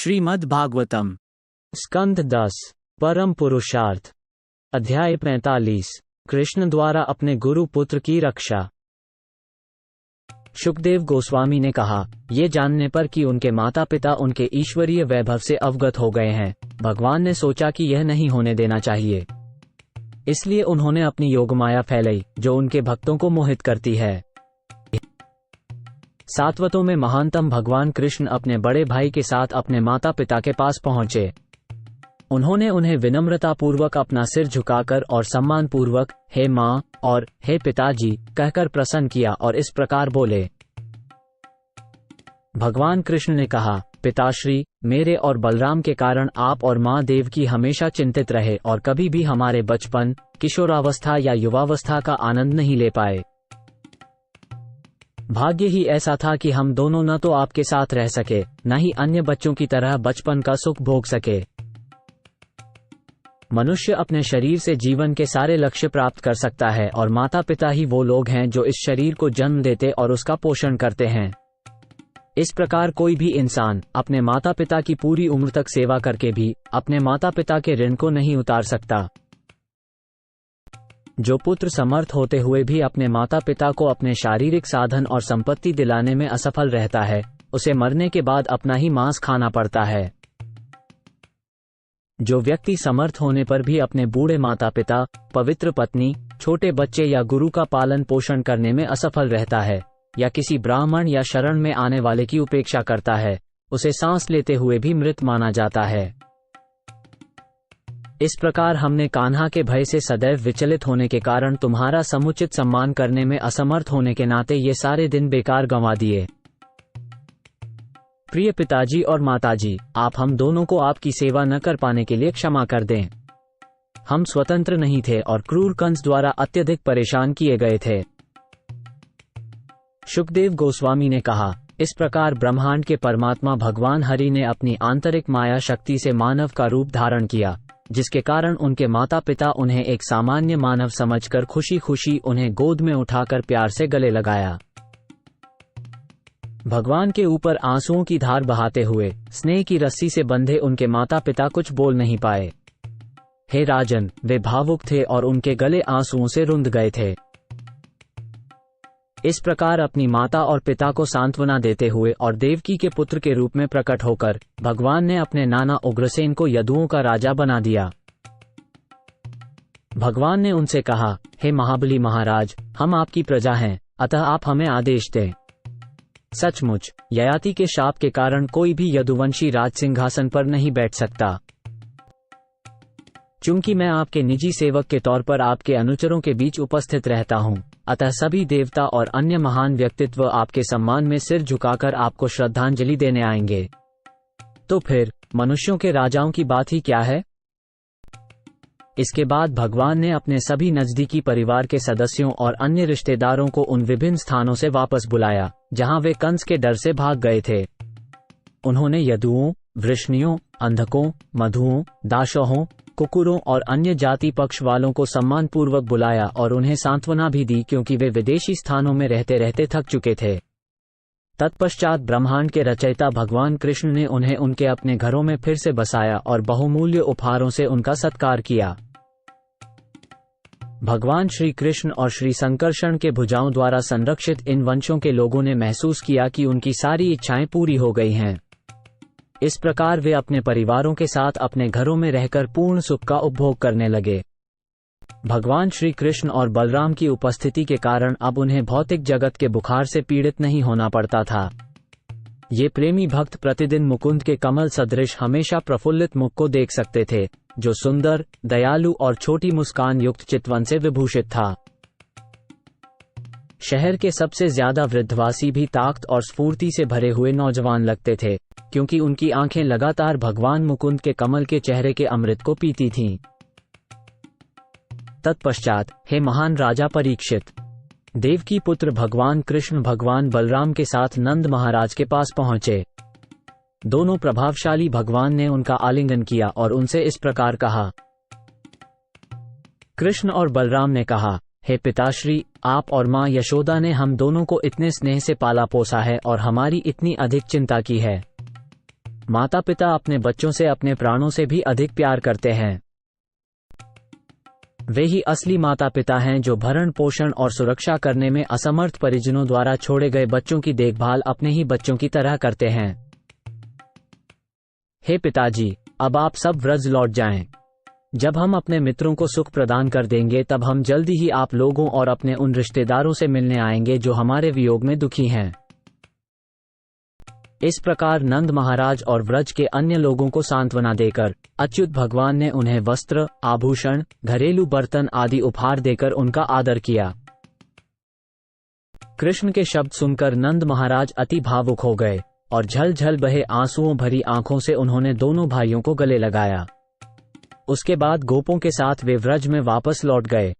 श्रीमद् भागवतम स्कंध 10 परम पुरुषार्थ अध्याय 45 कृष्ण द्वारा अपने गुरु पुत्र की रक्षा। शुकदेव गोस्वामी ने कहा, ये जानने पर कि उनके माता पिता उनके ईश्वरीय वैभव से अवगत हो गए हैं, भगवान ने सोचा कि यह नहीं होने देना चाहिए। इसलिए उन्होंने अपनी योगमाया फैलाई जो उनके भक्तों को मोहित करती है। सात्वतों में महानतम भगवान कृष्ण अपने बड़े भाई के साथ अपने माता पिता के पास पहुंचे। उन्होंने उन्हें विनम्रता पूर्वक अपना सिर झुकाकर और सम्मान पूर्वक हे माँ और हे पिताजी कहकर प्रसन्न किया और इस प्रकार बोले। भगवान कृष्ण ने कहा, पिताश्री, मेरे और बलराम के कारण आप और माँ देवकी हमेशा चिंतित रहे और कभी भी हमारे बचपन, किशोरावस्था या युवावस्था का आनंद नहीं ले पाए। भाग्य ही ऐसा था कि हम दोनों न तो आपके साथ रह सके, न ही अन्य बच्चों की तरह बचपन का सुख भोग सके। मनुष्य अपने शरीर से जीवन के सारे लक्ष्य प्राप्त कर सकता है और माता पिता ही वो लोग हैं जो इस शरीर को जन्म देते और उसका पोषण करते हैं। इस प्रकार कोई भी इंसान अपने माता पिता की पूरी उम्र तक सेवा करके भी अपने माता पिता के ऋण को नहीं उतार सकता। जो पुत्र समर्थ होते हुए भी अपने माता पिता को अपने शारीरिक साधन और संपत्ति दिलाने में असफल रहता है, उसे मरने के बाद अपना ही मांस खाना पड़ता है। जो व्यक्ति समर्थ होने पर भी अपने बूढ़े माता पिता, पवित्र पत्नी, छोटे बच्चे या गुरु का पालन पोषण करने में असफल रहता है, या किसी ब्राह्मण या शरण में आने वाले की उपेक्षा करता है, उसे सांस लेते हुए भी मृत माना जाता है। इस प्रकार हमने कान्हा के भय से सदैव विचलित होने के कारण तुम्हारा समुचित सम्मान करने में असमर्थ होने के नाते ये सारे दिन बेकार गंवा दिए। प्रिय पिताजी और माताजी, आप हम दोनों को आपकी सेवा न कर पाने के लिए क्षमा कर दें। हम स्वतंत्र नहीं थे और क्रूर कंस द्वारा अत्यधिक परेशान किए गए थे। शुकदेव गोस्वामी ने कहा, इस प्रकार ब्रह्मांड के परमात्मा भगवान हरि ने अपनी आंतरिक माया शक्ति से मानव का रूप धारण किया, जिसके कारण उनके माता पिता उन्हें एक सामान्य मानव समझकर खुशी खुशी उन्हें गोद में उठाकर प्यार से गले लगाया। भगवान के ऊपर आंसुओं की धार बहाते हुए स्नेह की रस्सी से बंधे उनके माता पिता कुछ बोल नहीं पाए। हे राजन, वे भावुक थे और उनके गले आंसुओं से रुंध गए थे। इस प्रकार अपनी माता और पिता को सांत्वना देते हुए और देवकी के पुत्र के रूप में प्रकट होकर भगवान ने अपने नाना उग्रसेन को यदुओं का राजा बना दिया। भगवान ने उनसे कहा, हे महाबली महाराज, हम आपकी प्रजा हैं, अतः आप हमें आदेश दें। सचमुच ययाति के शाप के कारण कोई भी यदुवंशी राज सिंहासन पर नहीं बैठ सकता। चूंकि मैं आपके निजी सेवक के तौर पर आपके अनुचरों के बीच उपस्थित रहता हूँ, अतः सभी देवता और अन्य महान व्यक्तित्व आपके सम्मान में सिर झुकाकर आपको श्रद्धांजलि देने आएंगे। तो फिर मनुष्यों के राजाओं की बात ही क्या है। इसके बाद भगवान ने अपने सभी नजदीकी परिवार के सदस्यों और अन्य रिश्तेदारों को उन विभिन्न स्थानों से वापस बुलाया जहां वे कंस के डर से भाग गए थे। उन्होंने यदुओं, वृष्णियों, अंधकों, मधुओं, दाशोहों, कुकुरों और अन्य जाति पक्ष वालों को सम्मान पूर्वक बुलाया और उन्हें सांत्वना भी दी, क्योंकि वे विदेशी स्थानों में रहते रहते थक चुके थे। तत्पश्चात ब्रह्मांड के रचयिता भगवान कृष्ण ने उन्हें उनके अपने घरों में फिर से बसाया और बहुमूल्य उपहारों से उनका सत्कार किया। भगवान श्री कृष्ण और श्री संकर्षण के भुजाओं द्वारा संरक्षित इन वंशों के लोगों ने महसूस किया कि उनकी सारी इच्छाएं पूरी हो गई हैं। इस प्रकार वे अपने परिवारों के साथ अपने घरों में रहकर पूर्ण सुख का उपभोग करने लगे। भगवान श्री कृष्ण और बलराम की उपस्थिति के कारण अब उन्हें भौतिक जगत के बुखार से पीड़ित नहीं होना पड़ता था। ये प्रेमी भक्त प्रतिदिन मुकुंद के कमल सदृश हमेशा प्रफुल्लित मुख को देख सकते थे, जो सुंदर, दयालु और छोटी मुस्कान युक्त चितवन से विभूषित था। शहर के सबसे ज्यादा वृद्धवासी भी ताकत और स्फूर्ति से भरे हुए नौजवान लगते थे, क्योंकि उनकी आंखें लगातार भगवान मुकुंद के कमल के चेहरे के अमृत को पीती थीं। तत्पश्चात हे महान राजा परीक्षित, देवकी पुत्र भगवान कृष्ण भगवान बलराम के साथ नंद महाराज के पास पहुंचे। दोनों प्रभावशाली भगवान ने उनका आलिंगन किया और उनसे इस प्रकार कहा। कृष्ण और बलराम ने कहा, हे पिताश्री, आप और माँ यशोदा ने हम दोनों को इतने स्नेह से पाला पोसा है और हमारी इतनी अधिक चिंता की है। माता पिता अपने बच्चों से अपने प्राणों से भी अधिक प्यार करते हैं। वे ही असली माता पिता हैं जो भरण पोषण और सुरक्षा करने में असमर्थ परिजनों द्वारा छोड़े गए बच्चों की देखभाल अपने ही बच्चों की तरह करते हैं। हे पिताजी, अब आप सब व्रज लौट जाएं। जब हम अपने मित्रों को सुख प्रदान कर देंगे तब हम जल्दी ही आप लोगों और अपने उन रिश्तेदारों से मिलने आएंगे जो हमारे वियोग में दुखी हैं। इस प्रकार नंद महाराज और व्रज के अन्य लोगों को सांत्वना देकर अच्युत भगवान ने उन्हें वस्त्र, आभूषण, घरेलू बर्तन आदि उपहार देकर उनका आदर किया। कृष्ण के शब्द सुनकर नंद महाराज अति भावुक हो गए और झलझल बहे आंसुओं भरी आंखों से उन्होंने दोनों भाइयों को गले लगाया। उसके बाद गोपों के साथ वे व्रज में वापस लौट गए।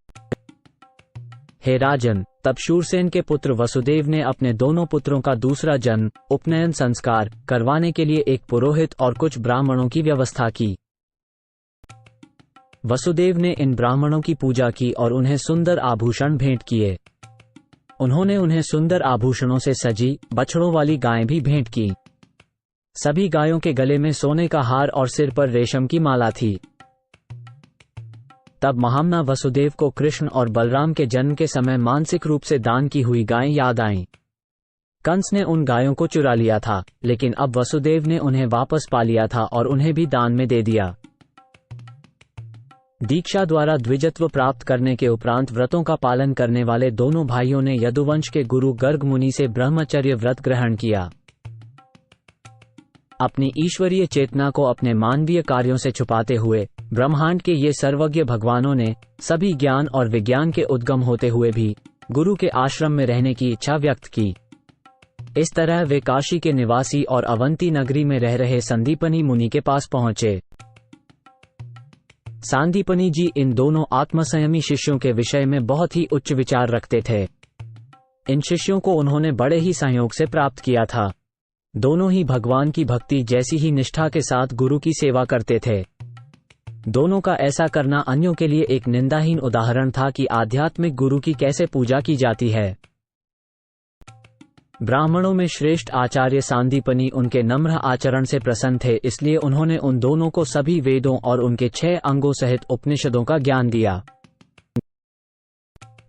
हे राजन, तब शूरसेन के पुत्र वसुदेव ने अपने दोनों पुत्रों का दूसरा जन्म, उपनयन संस्कार करवाने के लिए एक पुरोहित और कुछ ब्राह्मणों की व्यवस्था की। वसुदेव ने इन ब्राह्मणों की पूजा की और उन्हें सुंदर आभूषण भेंट किए। उन्होंने उन्हें सुंदर आभूषणों से सजी बछड़ों वाली गायें भी भेंट की। सभी गायों के गले में सोने का हार और सिर पर रेशम की माला थी। तब महामना वसुदेव को कृष्ण और बलराम के जन्म के समय मानसिक रूप से दान की हुई गायें याद आईं। कंस ने उन गायों को चुरा लिया था, लेकिन अब वसुदेव ने उन्हें वापस पा लिया था और उन्हें भी दान में दे दिया। दीक्षा द्वारा द्विजत्व प्राप्त करने के उपरांत व्रतों का पालन करने वाले दोनों भाइयों ने यदुवंश के गुरु गर्ग मुनि से ब्रह्मचर्य व्रत ग्रहण किया। अपनी ईश्वरीय चेतना को अपने मानवीय कार्यों से छुपाते हुए ब्रह्मांड के ये सर्वज्ञ भगवानों ने सभी ज्ञान और विज्ञान के उद्गम होते हुए भी गुरु के आश्रम में रहने की इच्छा व्यक्त की। इस तरह वे काशी के निवासी और अवंती नगरी में रह रहे संदीपनी मुनि के पास पहुंचे। सांदीपनी जी इन दोनों आत्मसंयमी शिष्यों के विषय में बहुत ही उच्च विचार रखते थे। इन शिष्यों को उन्होंने बड़े ही सहयोग से प्राप्त किया था। दोनों ही भगवान की भक्ति जैसी ही निष्ठा के साथ गुरु की सेवा करते थे। दोनों का ऐसा करना अन्यों के लिए एक निंदाहीन उदाहरण था कि आध्यात्मिक गुरु की कैसे पूजा की जाती है। ब्राह्मणों में श्रेष्ठ आचार्य सांदीपनी उनके नम्र आचरण से प्रसन्न थे, इसलिए उन्होंने उन दोनों को सभी वेदों और उनके 6 अंगों सहित उपनिषदों का ज्ञान दिया।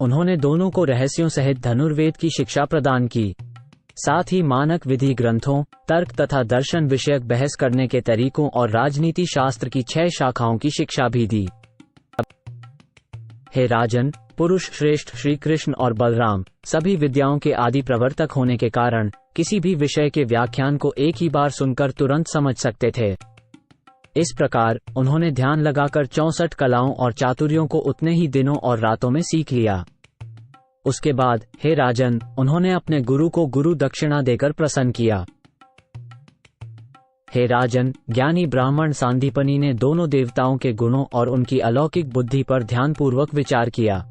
उन्होंने दोनों को रहस्यों सहित धनुर्वेद की शिक्षा प्रदान की। साथ ही मानक विधि ग्रंथों, तर्क तथा दर्शन विषयक बहस करने के तरीकों और राजनीति शास्त्र की 6 शाखाओं की शिक्षा भी दी। हे राजन, पुरुष श्रेष्ठ श्री कृष्ण और बलराम सभी विद्याओं के आदि प्रवर्तक होने के कारण किसी भी विषय के व्याख्यान को एक ही बार सुनकर तुरंत समझ सकते थे। इस प्रकार उन्होंने ध्यान लगाकर 64 कलाओं और चातुर्यों को उतने ही दिनों और रातों में सीख लिया। उसके बाद हे राजन, उन्होंने अपने गुरु को गुरु दक्षिणा देकर प्रसन्न किया। हे राजन, ज्ञानी ब्राह्मण सांदीपनी ने दोनों देवताओं के गुणों और उनकी अलौकिक बुद्धि पर ध्यानपूर्वक विचार किया।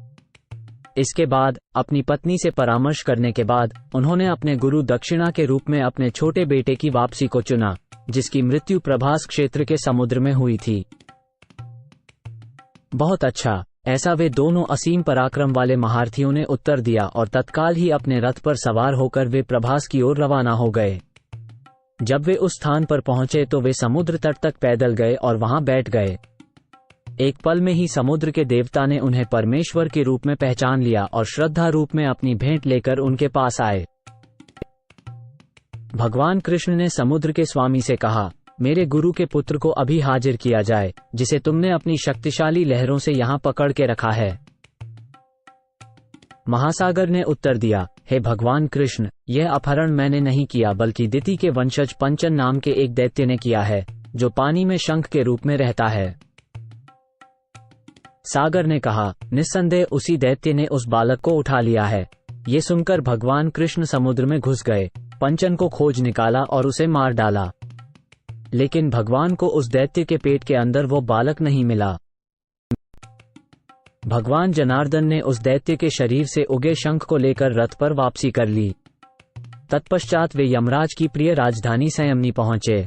इसके बाद अपनी पत्नी से परामर्श करने के बाद उन्होंने अपने गुरु दक्षिणा के रूप में अपने छोटे बेटे की वापसी को चुना, जिसकी मृत्यु प्रभास क्षेत्र के समुद्र में हुई थी। बहुत अच्छा, ऐसा वे दोनों असीम पराक्रम वाले महारथियों ने उत्तर दिया और तत्काल ही अपने रथ पर सवार होकर वे प्रभास की ओर रवाना हो गए। जब वे उस स्थान पर पहुंचे तो वे समुद्र तट तक पैदल गए और वहां बैठ गए। एक पल में ही समुद्र के देवता ने उन्हें परमेश्वर के रूप में पहचान लिया और श्रद्धा रूप में अपनी भेंट लेकर उनके पास आए। भगवान कृष्ण ने समुद्र के स्वामी से कहा, मेरे गुरु के पुत्र को अभी हाजिर किया जाए, जिसे तुमने अपनी शक्तिशाली लहरों से यहाँ पकड़ के रखा है। महासागर ने उत्तर दिया, हे भगवान कृष्ण, यह अपहरण मैंने नहीं किया बल्कि दिति के वंशज पंचन नाम के एक दैत्य ने किया है, जो पानी में शंख के रूप में रहता है। सागर ने कहा, निस्संदेह उसी दैत्य ने उस बालक को उठा लिया है। ये सुनकर भगवान कृष्ण समुद्र में घुस गए, पंचन को खोज निकाला और उसे मार डाला। लेकिन भगवान को उस दैत्य के पेट के अंदर वो बालक नहीं मिला। भगवान जनार्दन ने उस दैत्य के शरीर से उगे शंख को लेकर रथ पर वापसी कर ली। तत्पश्चात वे यमराज की प्रिय राजधानी संयमनी पहुंचे।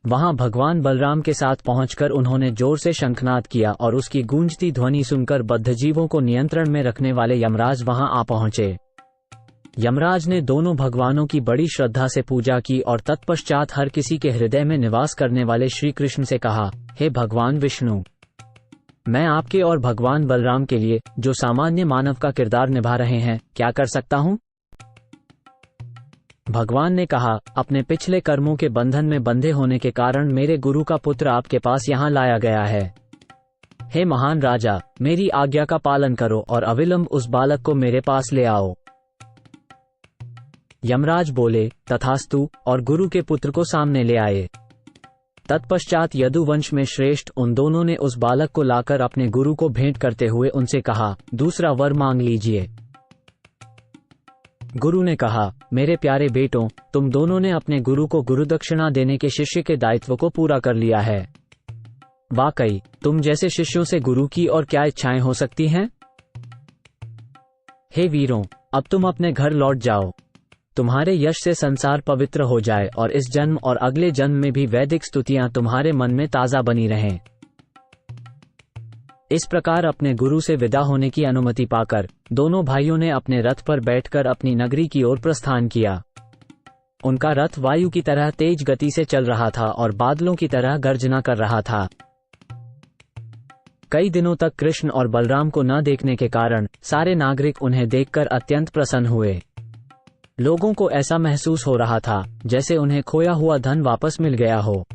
वहां भगवान बलराम के साथ पहुंचकर उन्होंने जोर से शंखनाद किया और उसकी गूंजती ध्वनि सुनकर बद्धजीवों को नियंत्रण में रखने वाले यमराज वहां आ पहुंचे। यमराज ने दोनों भगवानों की बड़ी श्रद्धा से पूजा की और तत्पश्चात हर किसी के हृदय में निवास करने वाले श्री कृष्ण से कहा, हे भगवान विष्णु, मैं आपके और भगवान बलराम के लिए, जो सामान्य मानव का किरदार निभा रहे हैं, क्या कर सकता हूँ? भगवान ने कहा, अपने पिछले कर्मों के बंधन में बंधे होने के कारण मेरे गुरु का पुत्र आपके पास यहाँ लाया गया है। हे महान राजा, मेरी आज्ञा का पालन करो और अविलंब उस बालक को मेरे पास ले आओ। यमराज बोले, तथास्तु, और गुरु के पुत्र को सामने ले आए। तत्पश्चात यदुवंश में श्रेष्ठ उन दोनों ने उस बालक को लाकर अपने गुरु को भेंट करते हुए उनसे कहा, दूसरा वर मांग लीजिए। गुरु ने कहा, मेरे प्यारे बेटों, तुम दोनों ने अपने गुरु को गुरुदक्षिणा देने के शिष्य के दायित्व को पूरा कर लिया है। वाकई तुम जैसे शिष्यों से गुरु की और क्या इच्छाएं हो सकती हैं? हे वीरों, अब तुम अपने घर लौट जाओ। तुम्हारे यश से संसार पवित्र हो जाए और इस जन्म और अगले जन्म में भी वैदिक स्तुतियां तुम्हारे मन में ताजा बनी रहें। इस प्रकार अपने गुरु से विदा होने की अनुमति पाकर दोनों भाइयों ने अपने रथ पर बैठकर अपनी नगरी की ओर प्रस्थान किया। उनका रथ वायु की तरह तेज गति से चल रहा था और बादलों की तरह गर्जना कर रहा था। कई दिनों तक कृष्ण और बलराम को न देखने के कारण सारे नागरिक उन्हें देखकर अत्यंत प्रसन्न हुए। लोगों को ऐसा महसूस हो रहा था जैसे उन्हें खोया हुआ धन वापस मिल गया हो।